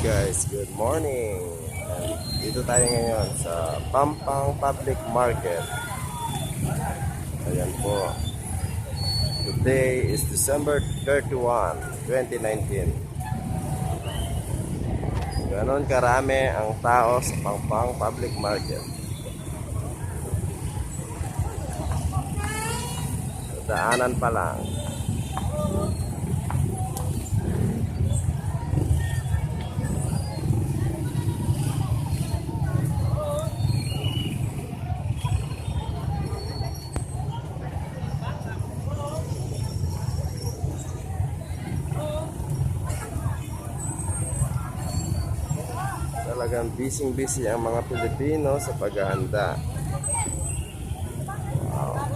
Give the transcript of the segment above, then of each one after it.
guys, good morning. And dito tayo ngayon sa Pampang Public Market. Ayan po. Today is December 31, 2019. Ganon karami ang tao sa Pampang Public Market. Daanan pa lang. Talagang busy ang mga Pilipino sa paghahanda. Wow.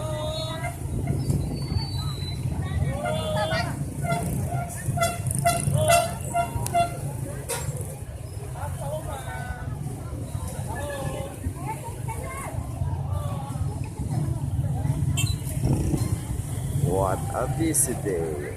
What a busy day.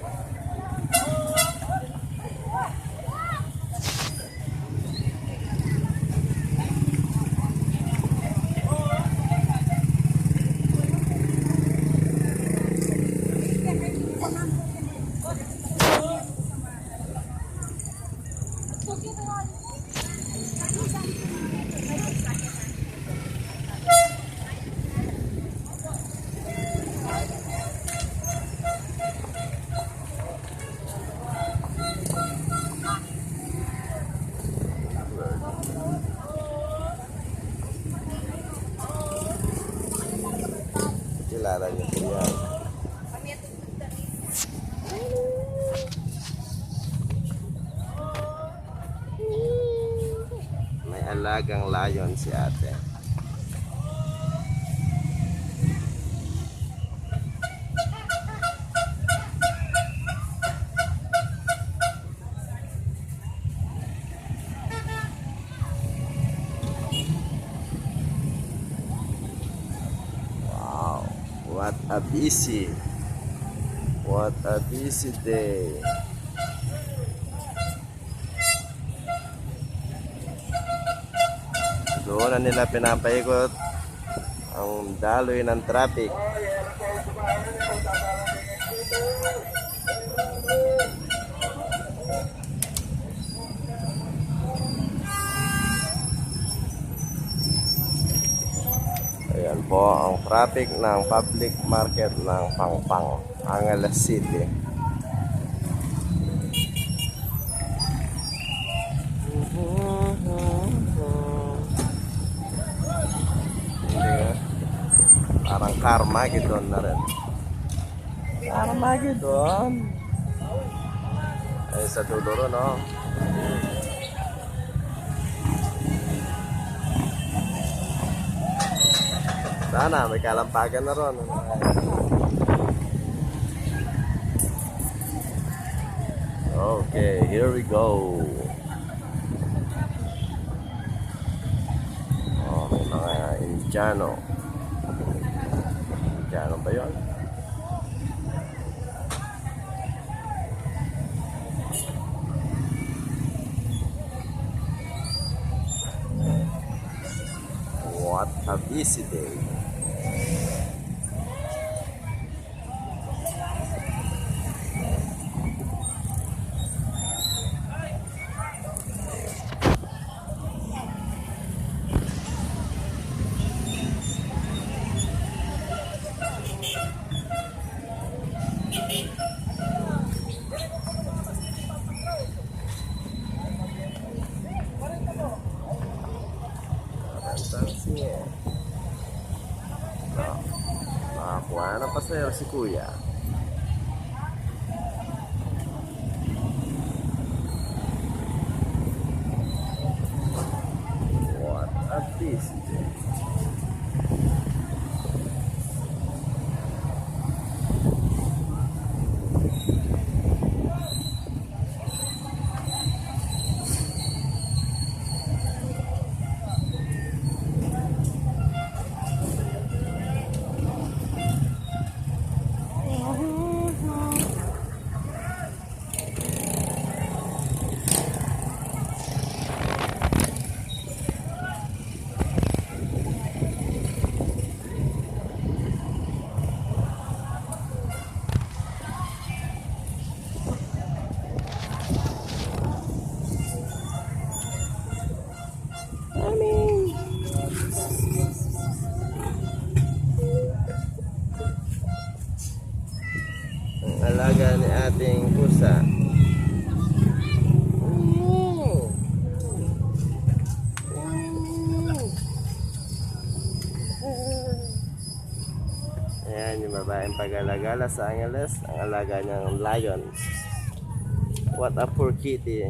Kilala niyo po yan. May alagang layon si ate. What a busy day. Doon na nila pinapaikot ang daloy ng traffic. Ayan po ang traffic ng public market ng Pampang, Angeles City. Parang Carmageddon na rin. Carmageddon. Ay sa dulo no. Sana may kalampagan na ron. Okay, here we go. Oh, may mga Indiano. Indiano ba yun? What a busy day. Nakakuha na pasahero si kuya. What a busy day. ating pusa. Ayan yung babaeng pag-alagala sa Angeles. Ang alaga niyang lion. What a poor kitty.